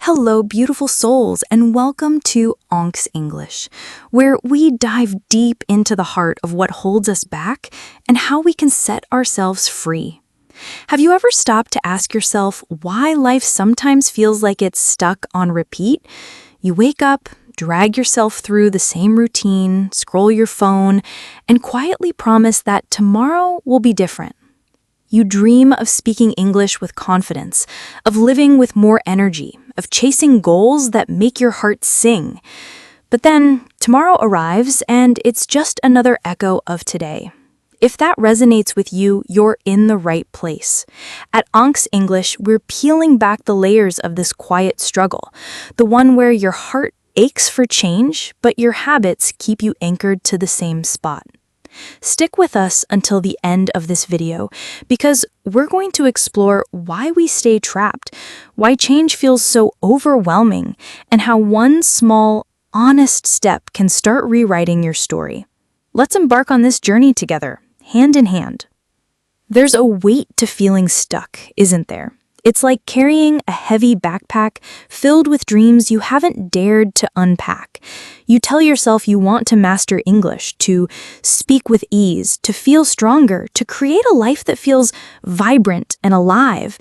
Hello, beautiful souls, and welcome to Onk's English, where we dive deep into the heart of what holds us back and how we can set ourselves free. Have you ever stopped to ask yourself why life sometimes feels like it's stuck on repeat? You wake up, drag yourself through the same routine, scroll your phone, and quietly promise that tomorrow will be different. You dream of speaking English with confidence, of living with more energy, of chasing goals that make your heart sing. But then tomorrow arrives and it's just another echo of today. If that resonates with you, you're in the right place. At Onk's English, we're peeling back the layers of this quiet struggle, the one where your heart aches for change, but your habits keep you anchored to the same spot. Stick with us until the end of this video because we're going to explore why we stay trapped, why change feels so overwhelming, and how one small, honest step can start rewriting your story. Let's embark on this journey together, hand in hand. There's a weight to feeling stuck, isn't there? It's like carrying a heavy backpack filled with dreams you haven't dared to unpack. You tell yourself you want to master English, to speak with ease, to feel stronger, to create a life that feels vibrant and alive.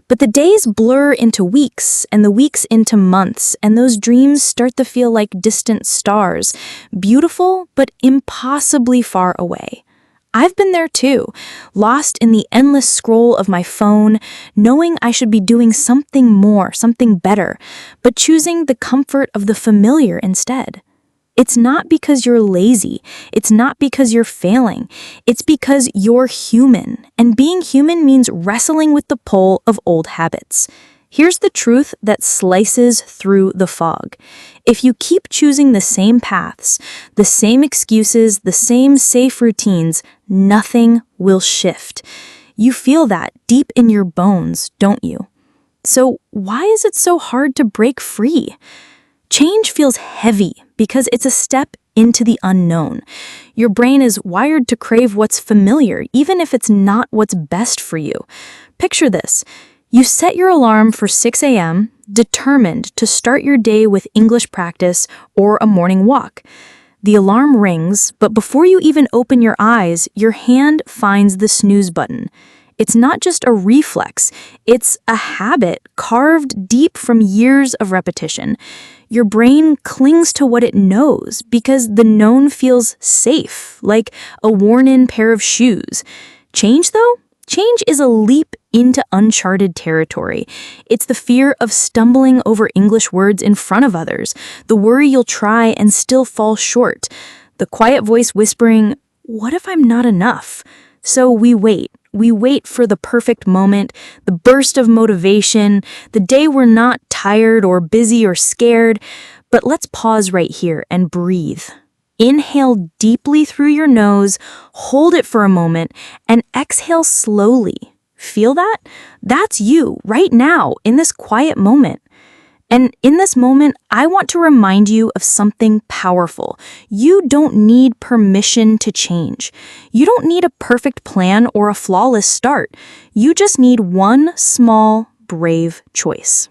But the days blur into weeks, and the weeks into months, and those dreams start to feel like distant stars, beautiful but impossibly far away. I've been there too, lost in the endless scroll of my phone, knowing I should be doing something more, something better, but choosing the comfort of the familiar instead. It's not because you're lazy, it's not because you're failing, it's because you're human, and being human means wrestling with the pull of old habits. Here's the truth that slices through the fog. If you keep choosing the same paths, the same excuses, the same safe routines, nothing will shift. You feel that deep in your bones, don't you? So why is it so hard to break free? Change feels heavy because it's a step into the unknown. Your brain is wired to crave what's familiar, even if it's not what's best for you. Picture this. You set your alarm for 6 a.m., determined to start your day with English practice or a morning walk. The alarm rings, but before you even open your eyes, your hand finds the snooze button. It's not just a reflex, it's a habit carved deep from years of repetition. Your brain clings to what it knows because the known feels safe, like a worn-in pair of shoes. Change, though? Change is a leap into uncharted territory. It's the fear of stumbling over English words in front of others, the worry you'll try and still fall short, the quiet voice whispering, "What if I'm not enough?" So we wait. We wait for the perfect moment, the burst of motivation, the day we're not tired or busy or scared. But let's pause right here and breathe. Inhale deeply through your nose, hold it for a moment, and exhale slowly. Feel that? That's you right now in this quiet moment. And in this moment, I want to remind you of something powerful. You don't need permission to change. You don't need a perfect plan or a flawless start. You just need one small, brave choice.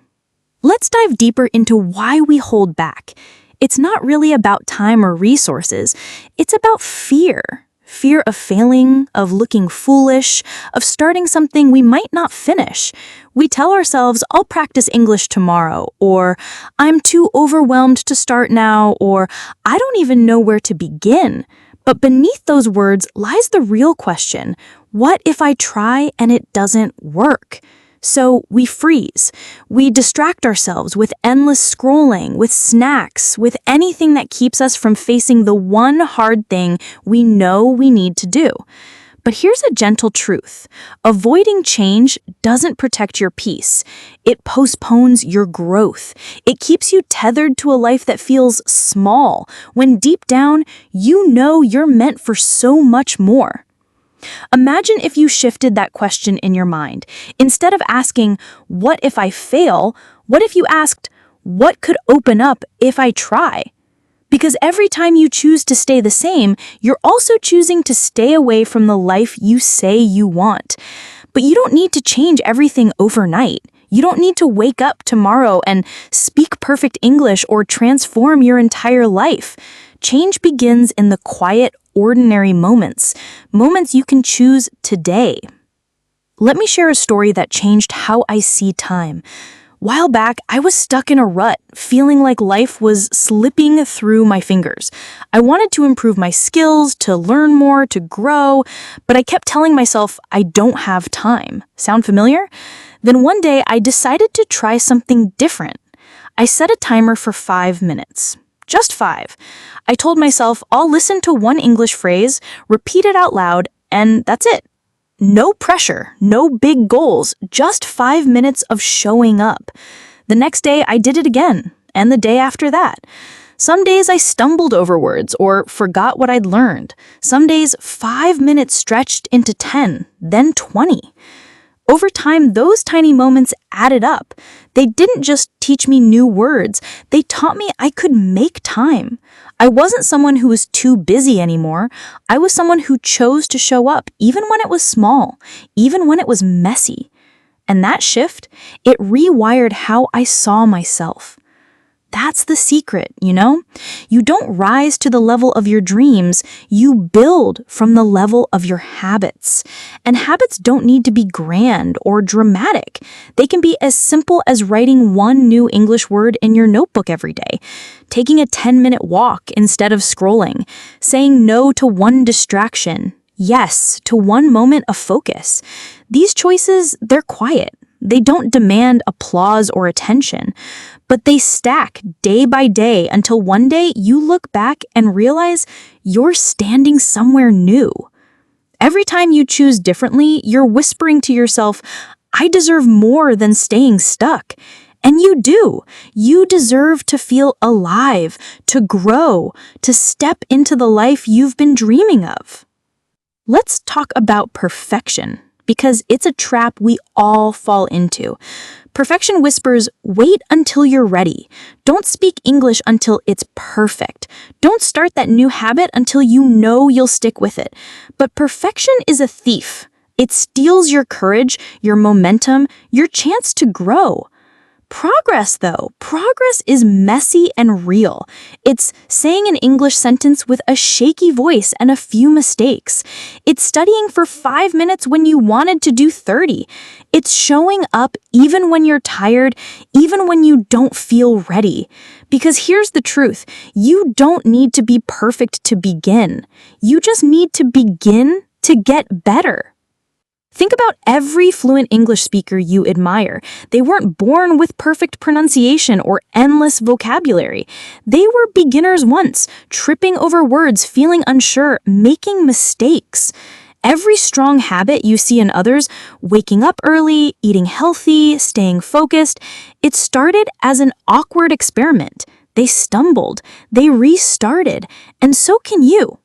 Let's dive deeper into why we hold back. It's not really about time or resources. It's about fear. Fear of failing, of looking foolish, of starting something we might not finish. We tell ourselves, "I'll practice English tomorrow," or "I'm too overwhelmed to start now," or "I don't even know where to begin." But beneath those words lies the real question: what if I try and it doesn't work? So we freeze. We distract ourselves with endless scrolling, with snacks, with anything that keeps us from facing the one hard thing we know we need to do. But here's a gentle truth. Avoiding change doesn't protect your peace. It postpones your growth. It keeps you tethered to a life that feels small, when deep down, you know you're meant for so much more. Imagine if you shifted that question in your mind. Instead of asking, "What if I fail?" what if you asked, "What could open up if I try?" Because every time you choose to stay the same, you're also choosing to stay away from the life you say you want. But you don't need to change everything overnight. You don't need to wake up tomorrow and speak perfect English or transform your entire life. Change begins in the quiet, ordinary moments you can choose today. Let me share a story that changed how I see time. While back, I was stuck in a rut, feeling like life was slipping through my fingers. I wanted to improve my skills, to learn more, to grow, but I kept telling myself I don't have time. Sound familiar? Then one day, I decided to try something different. I set a timer for 5 minutes. Just 5. I told myself I'll listen to one English phrase, repeat it out loud, and that's it. No pressure, no big goals, just 5 minutes of showing up. The next day, I did it again, and the day after that. Some days I stumbled over words or forgot what I'd learned. Some days, 5 minutes stretched into 10, then 20. Over time, those tiny moments added up. They didn't just teach me new words, they taught me I could make time. I wasn't someone who was too busy anymore. I was someone who chose to show up, even when it was small, even when it was messy. And that shift, it rewired how I saw myself. That's the secret, you know? You don't rise to the level of your dreams, you build from the level of your habits. And habits don't need to be grand or dramatic. They can be as simple as writing one new English word in your notebook every day, taking a 10-minute walk instead of scrolling, saying no to one distraction, yes to one moment of focus. These choices, they're quiet. They don't demand applause or attention, but they stack day by day until one day you look back and realize you're standing somewhere new. Every time you choose differently, you're whispering to yourself, I deserve more than staying stuck. And you do. You deserve to feel alive, to grow, to step into the life you've been dreaming of. Let's talk about perfection, because it's a trap we all fall into. Perfection whispers, wait until you're ready. Don't speak English until it's perfect. Don't start that new habit until you know you'll stick with it. But perfection is a thief. It steals your courage, your momentum, your chance to grow. Progress, though, progress is messy and real. It's saying an English sentence with a shaky voice and a few mistakes. It's studying for 5 minutes when you wanted to do 30. It's showing up even when you're tired, even when you don't feel ready. Because here's the truth, you don't need to be perfect to begin. You just need to begin to get better. Think about every fluent English speaker you admire. They weren't born with perfect pronunciation or endless vocabulary. They were beginners once, tripping over words, feeling unsure, making mistakes. Every strong habit you see in others, waking up early, eating healthy, staying focused, it started as an awkward experiment. They stumbled, they restarted, and so can you.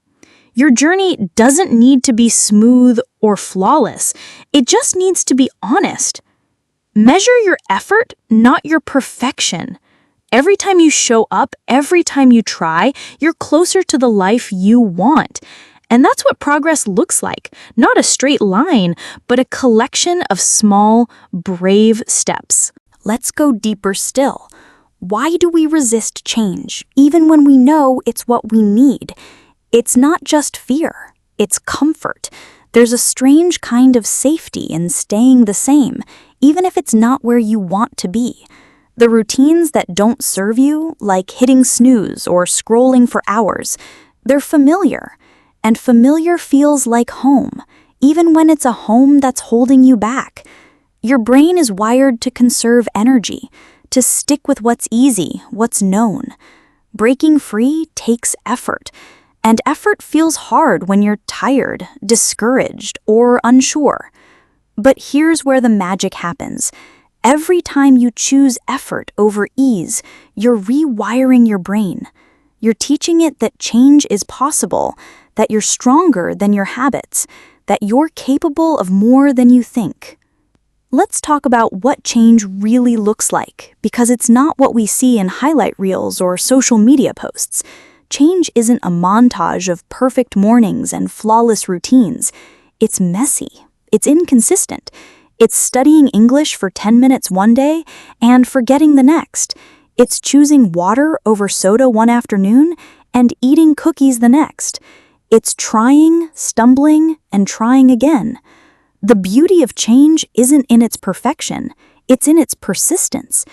Your journey doesn't need to be smooth or flawless. It just needs to be honest. Measure your effort, not your perfection. Every time you show up, every time you try, you're closer to the life you want. And that's what progress looks like. Not a straight line, but a collection of small, brave steps. Let's go deeper still. Why do we resist change, even when we know it's what we need? It's not just fear, it's comfort. There's a strange kind of safety in staying the same, even if it's not where you want to be. The routines that don't serve you, like hitting snooze or scrolling for hours, they're familiar. And familiar feels like home, even when it's a home that's holding you back. Your brain is wired to conserve energy, to stick with what's easy, what's known. Breaking free takes effort. And effort feels hard when you're tired, discouraged, or unsure. But here's where the magic happens. Every time you choose effort over ease, you're rewiring your brain. You're teaching it that change is possible, that you're stronger than your habits, that you're capable of more than you think. Let's talk about what change really looks like, because it's not what we see in highlight reels or social media posts. Change isn't a montage of perfect mornings and flawless routines. It's messy. It's inconsistent. It's studying English for 10 minutes one day and forgetting the next. It's choosing water over soda one afternoon and eating cookies the next. It's trying, stumbling, and trying again. The beauty of change isn't in its perfection, it's in its persistence.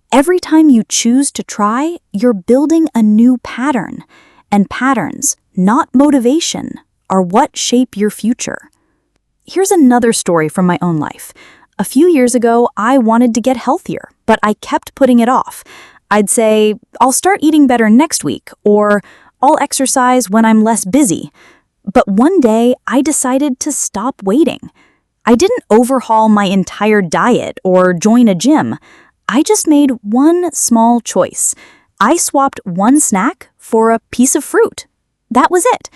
Every time you choose to try, you're building a new pattern. And patterns, not motivation, are what shape your future. Here's another story from my own life. A few years ago, I wanted to get healthier, but I kept putting it off. I'd say, I'll start eating better next week, or I'll exercise when I'm less busy. But one day, I decided to stop waiting. I didn't overhaul my entire diet or join a gym. I just made one small choice. I swapped one snack for a piece of fruit. That was it.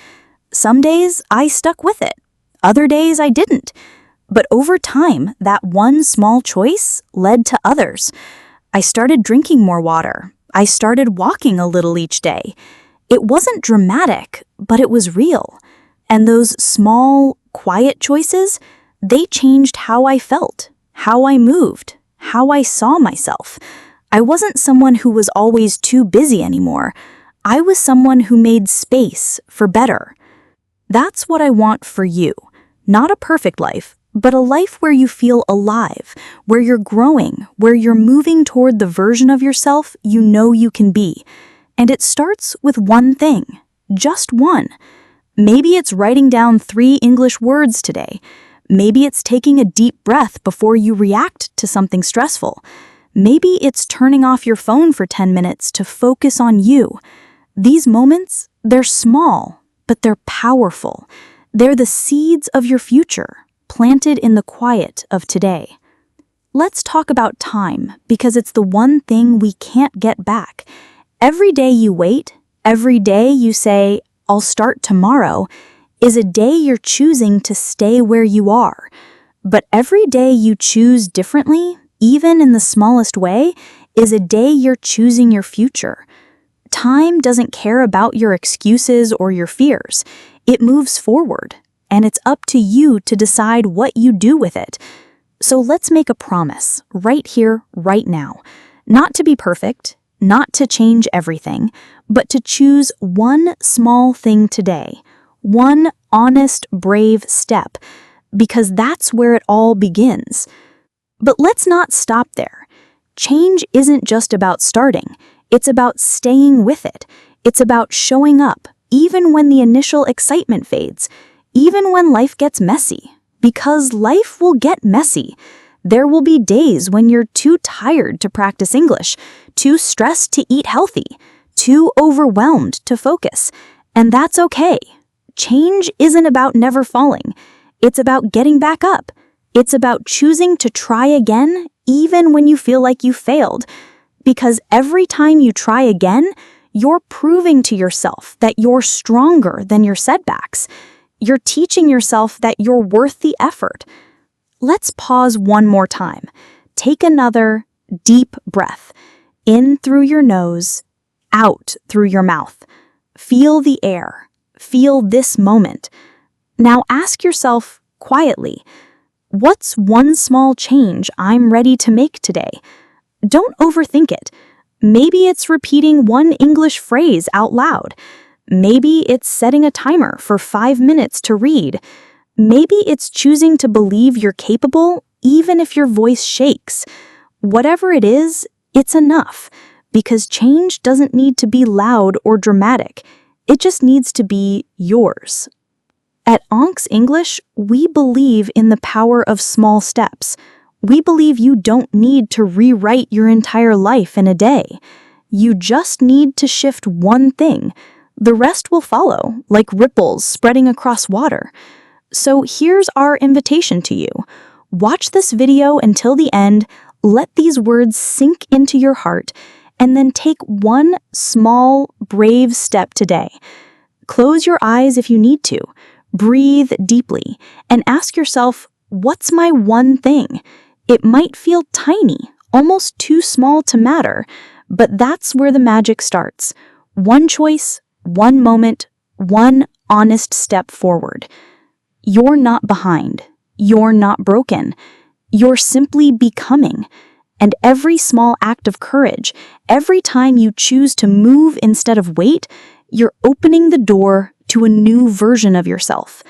Some days I stuck with it. Other days I didn't. But over time, that one small choice led to others. I started drinking more water. I started walking a little each day. It wasn't dramatic, but it was real. And those small, quiet choices, they changed how I felt, how I moved, how I saw myself. I wasn't someone who was always too busy anymore. I was someone who made space for better. That's what I want for you. Not a perfect life, but a life where you feel alive, where you're growing, where you're moving toward the version of yourself you know you can be. And it starts with one thing, just one. Maybe it's writing down 3 English words today. Maybe it's taking a deep breath before you react to something stressful. Maybe it's turning off your phone for 10 minutes to focus on you. These moments, they're small, but they're powerful. They're the seeds of your future, planted in the quiet of today. Let's talk about time, because it's the one thing we can't get back. Every day you wait, every day you say, I'll start tomorrow, is a day you're choosing to stay where you are. But every day you choose differently, even in the smallest way, is a day you're choosing your future. Time doesn't care about your excuses or your fears. It moves forward, and it's up to you to decide what you do with it. So let's make a promise, right here, right now. Not to be perfect, not to change everything, but to choose one small thing today. One honest, brave step, because that's where it all begins. But let's not stop there. Change isn't just about starting. It's about staying with it. It's about showing up, even when the initial excitement fades, even when life gets messy. Because life will get messy. There will be days when you're too tired to practice English, too stressed to eat healthy, too overwhelmed to focus. And that's okay. Change isn't about never falling. It's about getting back up. It's about choosing to try again, even when you feel like you failed. Because every time you try again, you're proving to yourself that you're stronger than your setbacks. You're teaching yourself that you're worth the effort. Let's pause one more time. Take another deep breath. In through your nose, out through your mouth. Feel the air. Feel this moment. Now ask yourself quietly, what's one small change I'm ready to make today? Don't overthink it. Maybe it's repeating one English phrase out loud. Maybe it's setting a timer for 5 minutes to read. Maybe it's choosing to believe you're capable even if your voice shakes. Whatever it is, it's enough, because change doesn't need to be loud or dramatic. It just needs to be yours. At Onks English, we believe in the power of small steps. We believe you don't need to rewrite your entire life in a day. You just need to shift one thing. The rest will follow, like ripples spreading across water. So here's our invitation to you. Watch this video until the end, let these words sink into your heart, and then take one small, brave step today. Close your eyes if you need to. Breathe deeply and ask yourself, what's my one thing? It might feel tiny, almost too small to matter, but that's where the magic starts. One choice, one moment, one honest step forward. You're not behind. You're not broken. You're simply becoming. And every small act of courage, every time you choose to move instead of wait, you're opening the door to a new version of yourself.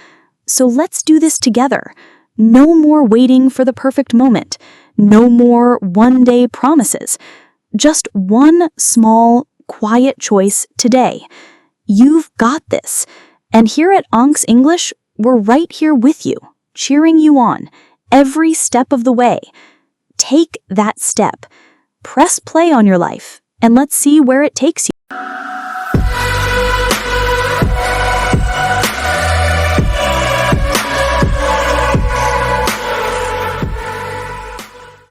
So let's do this together. No more waiting for the perfect moment. No more one-day promises. Just one small, quiet choice today. You've got this. And here at Onks English, we're right here with you, cheering you on every step of the way. Take that step. Press play on your life, and let's see where it takes you.